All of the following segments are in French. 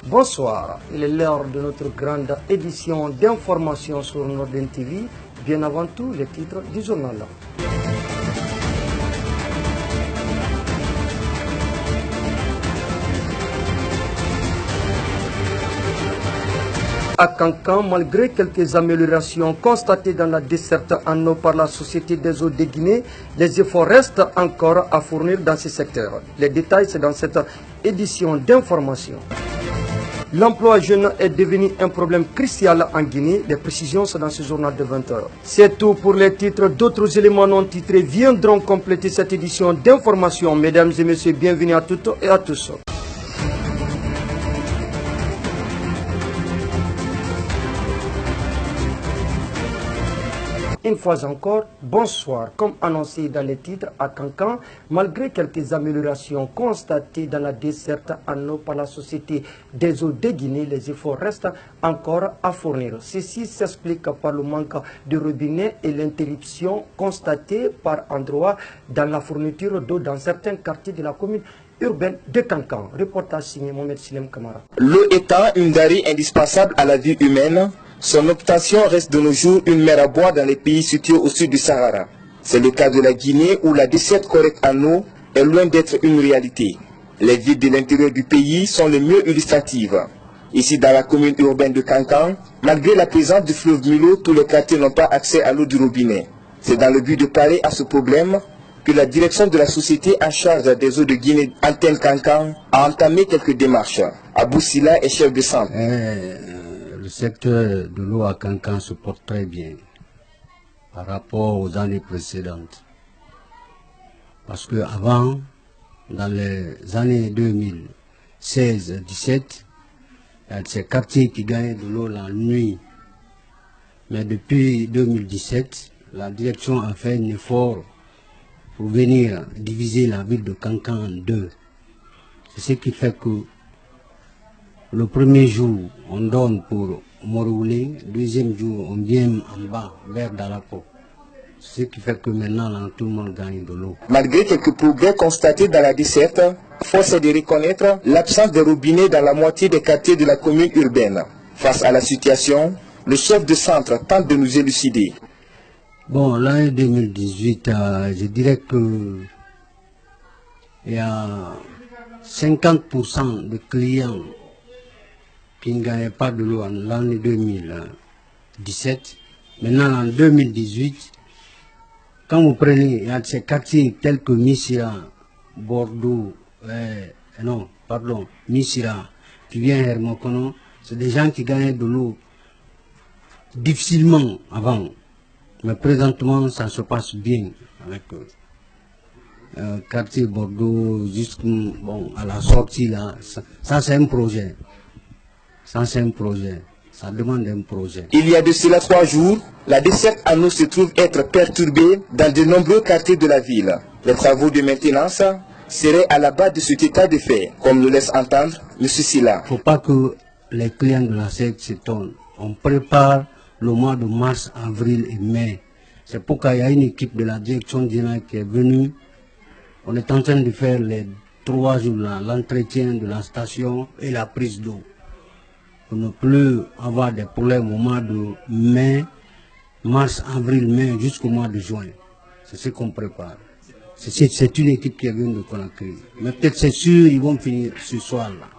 Bonsoir, il est l'heure de notre grande édition d'information sur Norden TV. Bien avant tout, les titres du journal. À Kankan, malgré quelques améliorations constatées dans la desserte en eau par la Société des eaux de Guinée, les efforts restent encore à fournir dans ce secteur. Les détails, c'est dans cette édition d'information. L'emploi jeune est devenu un problème crucial en Guinée. Les précisions sont dans ce journal de 20h. C'est tout pour les titres. D'autres éléments non titrés viendront compléter cette édition d'information. Mesdames et messieurs, bienvenue à toutes et à tous. Une fois encore, bonsoir. Comme annoncé dans les titres, à Kankan, malgré quelques améliorations constatées dans la desserte en eau par la Société des eaux de Guinée, les efforts restent encore à fournir. Ceci s'explique par le manque de robinets et l'interruption constatée par endroits dans la fourniture d'eau dans certains quartiers de la commune urbaine de Kankan. Reportage signé Mohamed Silem Kamara. L'eau étant une denrée indispensable à la vie humaine, son obtention reste de nos jours une mer à boire dans les pays situés au sud du Sahara. C'est le cas de la Guinée où la desserte correcte en eau est loin d'être une réalité. Les villes de l'intérieur du pays sont les mieux illustratives. Ici dans la commune urbaine de Kankan, malgré la présence du fleuve Milo, tous les quartiers n'ont pas accès à l'eau du robinet. C'est dans le but de parer à ce problème que la direction de la société en charge des eaux de Guinée, Antenne Kankan, a entamé quelques démarches. Abou Silla est chef de centre. Le secteur de l'eau à Kankan se porte très bien par rapport aux années précédentes. Parce que avant, dans les années 2016-17, il y a ces quartiers qui gagnaient de l'eau la nuit. Mais depuis 2017, la direction a fait un effort pour venir diviser la ville de Kankan en deux. C'est ce qui fait que le premier jour, on donne pour Moroulé, le deuxième jour, on vient en bas, vers Dalapo. Ce qui fait que maintenant, là, tout le monde gagne de l'eau. Malgré quelques progrès constatés dans la desserte, force est de reconnaître l'absence de robinets dans la moitié des quartiers de la commune urbaine. Face à la situation, le chef de centre tente de nous élucider. Bon, l'année 2018, je dirais que il y a 50% de clients qui ne gagnaient pas de l'eau en l'année 2017. Maintenant, en 2018, quand vous prenez, il y a ces quartiers tels que Missira, Bordeaux, Missira, qui vient Hermokono, c'est des gens qui gagnaient de l'eau difficilement avant. Mais présentement, ça se passe bien avec quartier Bordeaux, à la sortie là. Ça c'est un projet. Ça c'est un projet. Ça demande un projet. Il y a de cela 3 jours, la desserte en eau se trouve être perturbée dans de nombreux quartiers de la ville. Les travaux de maintenance seraient à la base de cet état de fait, comme nous laisse entendre M. Silla. Il ne faut pas que les clients de la secte s'étonnent. On prépare le mois de mars, avril et mai. C'est pourquoi il y a une équipe de la direction générale qui est venue. On est en train de faire les 3 jours là, l'entretien de la station et la prise d'eau. Pour ne plus avoir des problèmes au mois de mai, mars, avril, mai, jusqu'au mois de juin. C'est ce qu'on prépare. C'est une équipe qui est venue de Conakry. Mais peut-être c'est sûr, ils vont finir ce soir-là.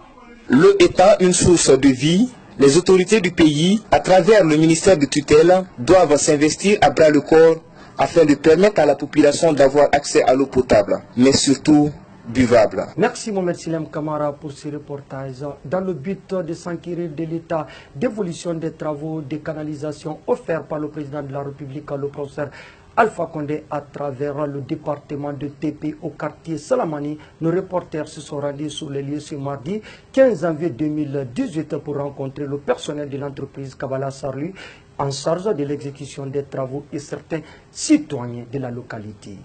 L'eau étant une source de vie, les autorités du pays, à travers le ministère de tutelle, doivent s'investir à bras le corps afin de permettre à la population d'avoir accès à l'eau potable, mais surtout buvable. Merci Mohamed Silem Kamara pour ce reportage. Dans le but de s'enquérir de l'état d'évolution des travaux de canalisation offerts par le président de la République, le professeur Alpha Condé, à travers le département de TP au quartier Salamani, nos reporters se sont rendus sur les lieux ce mardi 15 janvier 2018 pour rencontrer le personnel de l'entreprise Kabbalah Sarlu en charge de l'exécution des travaux et certains citoyens de la localité.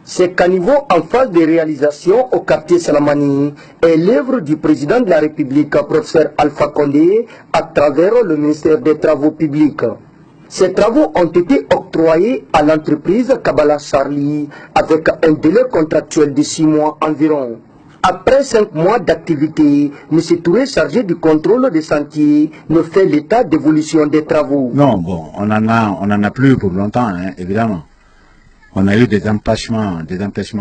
Ces caniveaux en phase de réalisation au quartier Salamani est l'œuvre du président de la République, professeur Alpha Condé, à travers le ministère des Travaux publics. Ces travaux ont été octroyés à l'entreprise Kabbalah Sarli avec un délai contractuel de 6 mois environ. Après 5 mois d'activité, M. Touré, chargé du contrôle des sentiers, nous fait l'état d'évolution des travaux. Non, bon, on en a plus pour longtemps, hein, évidemment. On a eu des empêchements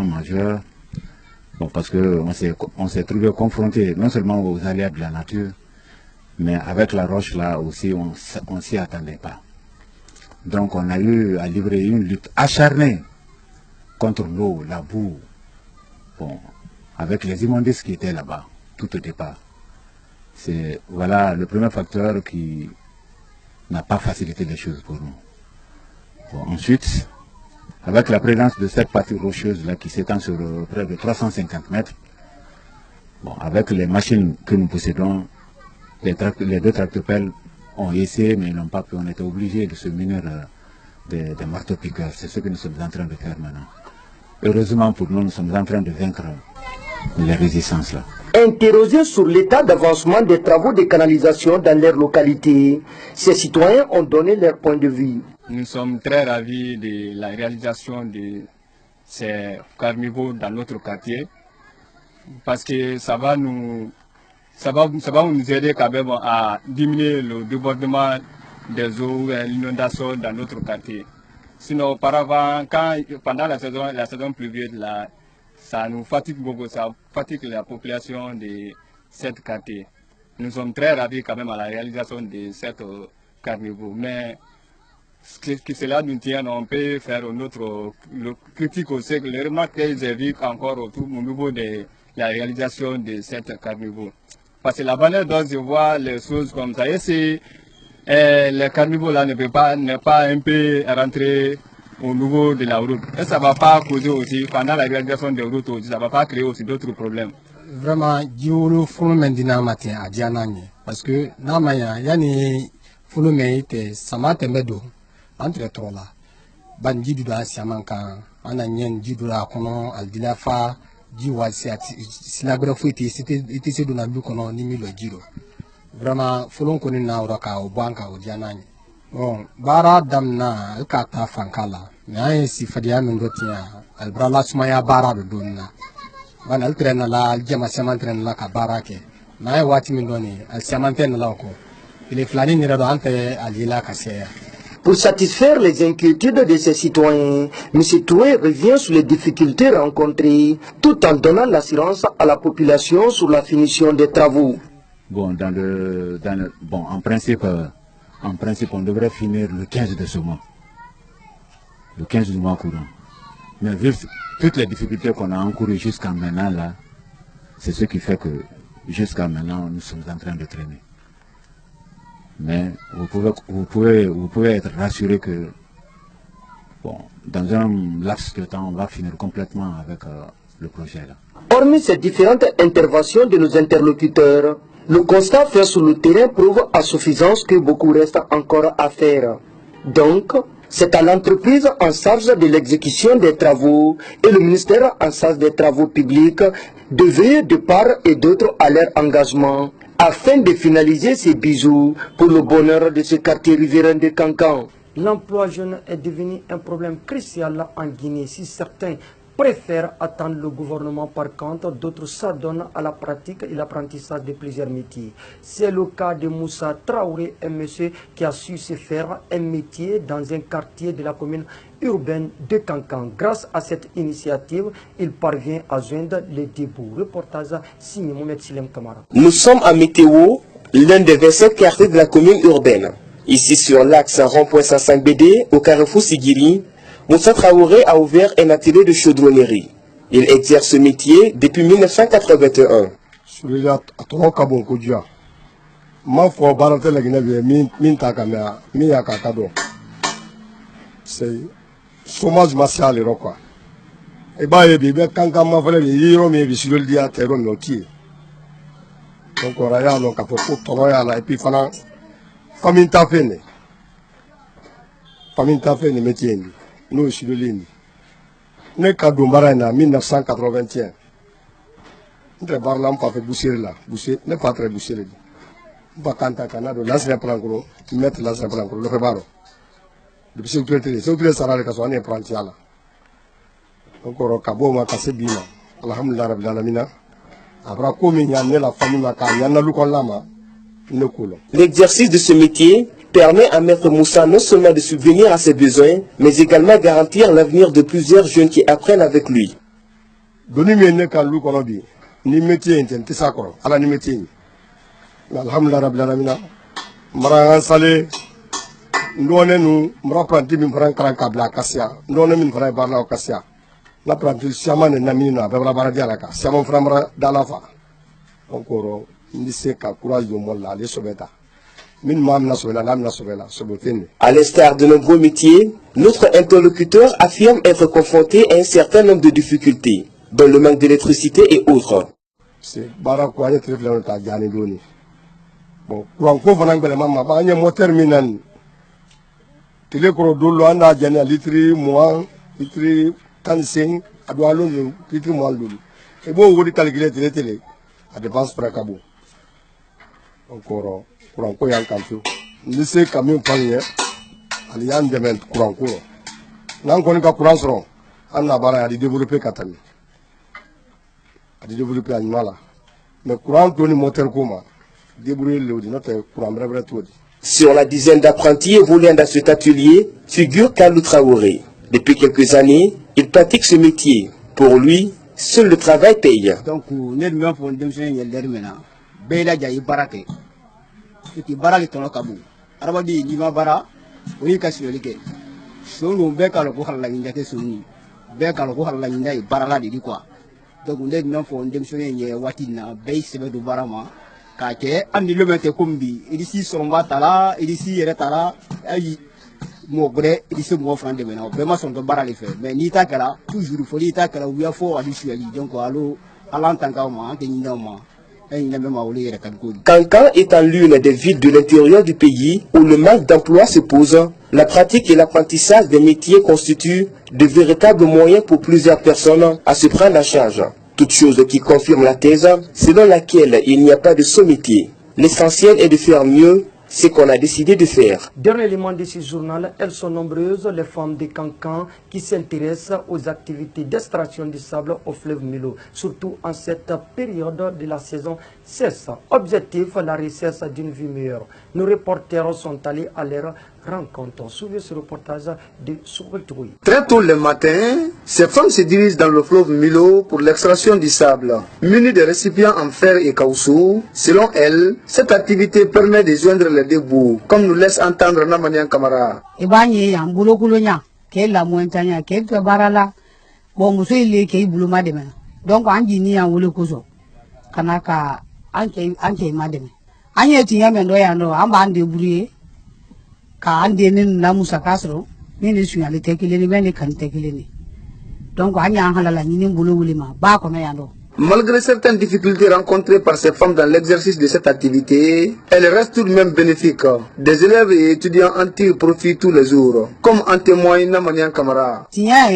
majeurs, bon, parce qu'on s'est trouvé confronté non seulement aux aléas de la nature, mais avec la roche là aussi, on s'y attendait pas. Donc on a eu à livrer une lutte acharnée contre l'eau, la boue, bon, avec les immondices qui étaient là-bas, tout au départ. C'est voilà le premier facteur qui n'a pas facilité les choses pour nous. Bon, ensuite, avec la présence de cette partie rocheuse là qui s'étend sur près de 350 mètres, bon, avec les machines que nous possédons, les deux tractopelles ont essayé mais ils n'ont pas pu. On était obligés de se munir des marteaux-piqueurs. C'est ce que nous sommes en train de faire maintenant. Heureusement pour nous, nous sommes en train de vaincre les résistances là. Interrogés sur l'état d'avancement des travaux de canalisation dans leur localité, ces citoyens ont donné leur point de vue. Nous sommes très ravis de la réalisation de ces carnivores dans notre quartier parce que ça va nous aider quand même à diminuer le débordement des eaux et l'inondation dans notre quartier. Sinon, auparavant, pendant la saison pluvieuse, là, ça nous fatigue beaucoup, ça fatigue la population de cette quartier. Nous sommes très ravis quand même à la réalisation de cette carnivore. Mais que cela nous tient, on peut faire notre critique aussi, les remarques que j'ai vues encore au niveau de la réalisation de cette carnivore. Parce que la manière dont je vois les choses comme ça, et si le carnivore là ne peut pas un peu rentrer au niveau de la route, et ça ne va pas causer aussi, pendant la réalisation des routes aussi, ça ne va pas créer aussi d'autres problèmes. Vraiment, Diolo Fulmen Dinamatin à Dianani, parce que Namaya, Yani Fulmen était Samate Medo, entre trois là. Bandidu da Siamanka, Ananien Didura Kono, Aldilafa, Diwasi, Silagrafouti, c'était de Nabu Kono, Nimi le Giro. Vraiment, Fulon Konina Uraka, au Banka, au Dianani. Bon, bara damna kata fankala mais si fadia min dotia al brala sumaya bara do donna ban al trena la al jama semanten la ka barake mais wati min doni al semanten la ko il est flani ni rado ante al ila kaseya. Pour satisfaire les inquiétudes de ces citoyens, M. Touré revient sur les difficultés rencontrées tout en donnant l'assurance à la population sur la finition des travaux. Bon, en principe, on devrait finir le 15 de ce mois. Le 15 du mois courant. Mais vu toutes les difficultés qu'on a encourues jusqu'à maintenant, là, c'est ce qui fait que jusqu'à maintenant, nous sommes en train de traîner. Mais vous pouvez être rassuré que bon, dans un laps de temps, on va finir complètement avec le projet là. Hormis ces différentes interventions de nos interlocuteurs, le constat fait sur le terrain prouve à suffisance que beaucoup reste encore à faire. Donc, c'est à l'entreprise en charge de l'exécution des travaux et le ministère en charge des travaux publics de veiller de part et d'autre à leur engagement afin de finaliser ces bijoux pour le bonheur de ce quartier riverain de Kankan. L'emploi jeune est devenu un problème crucial en Guinée. Si certains préfèrent attendre le gouvernement, par contre, d'autres s'adonnent à la pratique et l'apprentissage de plusieurs métiers. C'est le cas de Moussa Traoré, un monsieur qui a su se faire un métier dans un quartier de la commune urbaine de Kankan. Grâce à cette initiative, il parvient à joindre les débouts. Reportage signé Mohamed Silem Kamara. Nous sommes à Météo, l'un des 25 quartiers de la commune urbaine. Ici sur l'axe rond.55BD, au carrefour Sigiri, Moussa Traoré a ouvert un atelier de chaudronnerie. Il exerce ce métier depuis 1981. C'est chômage martial quoi. Et bah et bien quand ma frère il mais je suis le dia terreau notier. Donc on a donc à propos travailler là et puis pendant famille ta fait métier nous je suis le ligne. Ne cadeau marana 1981. Entre barlam pas fait boucher là, boucher n'est pas très boucher. Pas canta canado là c'est prendre gros, mettre là c'est prendre le préparo. Depuis ce que tu es, c'est que ça va le cas on est apprenti là. Donc on a cabo ma cassé bina. Alhamdulillah rabbil alamin. L'exercice de ce métier permet à Maître Moussa non seulement de subvenir à ses besoins, mais également garantir l'avenir de plusieurs jeunes qui apprennent avec lui. À l'instar de nombreux métiers, notre interlocuteur affirme être confronté à un certain nombre de difficultés, dont le manque d'électricité et autres. Sur la dizaine d'apprentis évoluant dans cet atelier figure Kalou Traoré. Depuis quelques années, il pratique ce métier. Pour lui, seul le travail paye. Donc, nous avons bela jayi barake iti barake tono kabu arabadi lima bara oni kasiyoli ke sonu be kala ko halla ngi jate sonu be kala ko halla ngi barala di quoi donc ndeg non fo ndem sone nye watina be sebe du barama ka ke andi le mete kombi idisi somba tala idisi yere tala ay mo gre idisi mo frande mena be ma son do barale fe mais ni ta kala toujours fo li ta kala wiya fo adi sueli donc allo alantanga ma ante ni ma. Kankan est en l'une des villes de l'intérieur du pays où le manque d'emploi se pose. La pratique et l'apprentissage des métiers constituent de véritables moyens pour plusieurs personnes à se prendre en charge. Toute chose qui confirme la thèse selon laquelle il n'y a pas de seul métier. L'essentiel est de faire mieux ce qu'on a décidé de faire. Dernier élément de ce journal, elles sont nombreuses, les femmes de Kankan qui s'intéressent aux activités d'extraction du sable au fleuve Milo, surtout en cette période de la saison cesse. Objectif, la recherche d'une vie meilleure. Nos reporters sont allés à leur rencontre. Suivez ce reportage de Soubeltoui. Très tôt le matin, ces femmes se dirigent dans le fleuve Milo pour l'extraction du sable. Munies de récipients en fer et caoutchouc, selon elles, cette activité permet de joindre les deux bouts, comme nous laisse entendre Namanian Kamara. Donc, anke mademe anye tinya mendo ya ndo amba ande buriye ka ande nin na musa kasro ni ne sunyale tekile ni bene kan tekile ni donc anya halala ni mbulu wulima ba ko no ya ndo. Malgré certaines difficultés rencontrées par ces femmes dans l'exercice de cette activité, elle reste tout de même bénéfique. Des élèves et étudiants en tirent profit tous les jours, comme en témoigne Namanian Kamara. Tinya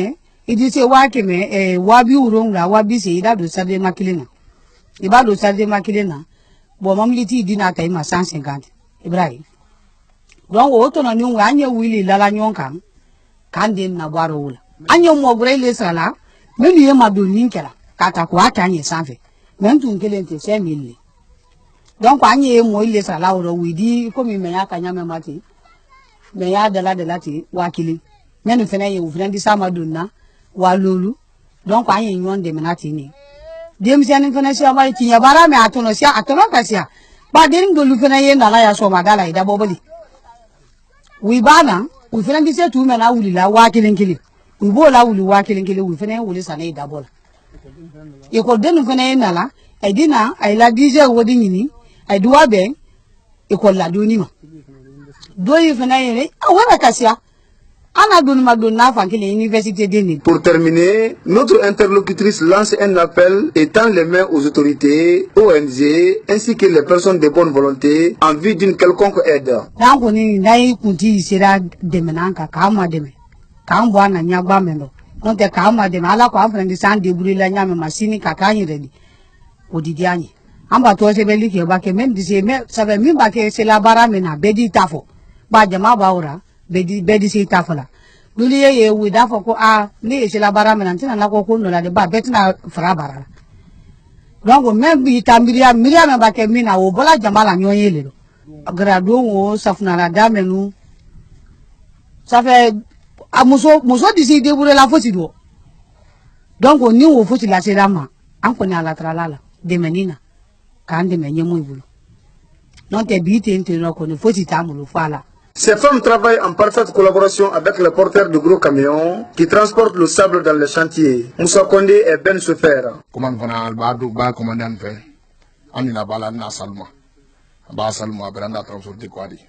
idi se wa keme wabi uronga wabi se ida do sade makilena. Iba do sade makilena bo mamliti dina kai ma 150 Ibrahim donc auto na nyunga anye wili lala nyonka kande na baro wula anye mo grele sala meni yema do ninkela kata ko ata anye sanfe mentu nkelente 5000 donc anye mo ile sala woro widi ko mi menya kanya me mati meya dala ti wakili menu fene ye ufrendi sama dunna walulu donc anye nyonde menati ni dem sianin fana sia ba tinya bara me atono kasia ba den do lu fana ye ndala ya so magala ida bobali wi bana wi fana dise tu me na wuli la wa kilinkili wi bo la wuli wa kilinkili wi fana wuli sana ida bola e ko den fana ye ndala e dina ai la dije wodi nyini ai duwa be e ko la doni ma do yi fana ye awara kasia. Pour terminer, notre interlocutrice lance un appel et tend les mains aux autorités, ONG, ainsi que les personnes de bonne volonté en vue d'une quelconque aide. Bedi si tafola duli ye widafo ko a ni se la bara menantina na ko kunno la de ba betina fra bara Donc même ita miria me ba ke mina o bola jambala nyoye le grado o safuna la dame nous ça fait amuso d'ici débourer la fausse do donc on ni o fausse la serama an ko na la tralala de menina kan de menye mo ibulu non te bite inteno ko ne fausse tamulo fala. Ces femmes travaillent en parfaite collaboration avec les porteurs de gros camions qui transportent le sable dans les chantiers. Moussa Kondé et Ben Soufer. Comment on va commander un fait? On n'a pas la salma. Ba salma beranda transporter quoi dit.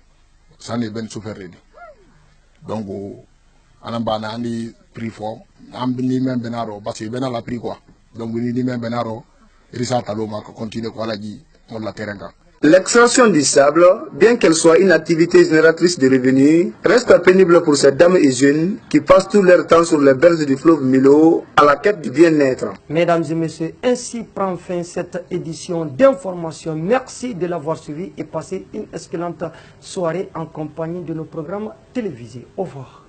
Ça n'est Ben Soufer ready. Donc on a pas ni prix fort. On ni même benaro parce que benala la prix quoi. Donc ni même benaro. Risa taloma continue quoi la dit on la terrain. L'extraction du sable, bien qu'elle soit une activité génératrice de revenus, reste pénible pour ces dames et jeunes qui passent tout leur temps sur les berges du fleuve Milo à la quête du bien-être. Mesdames et messieurs, ainsi prend fin cette édition d'information. Merci de l'avoir suivi et passez une excellente soirée en compagnie de nos programmes télévisés. Au revoir.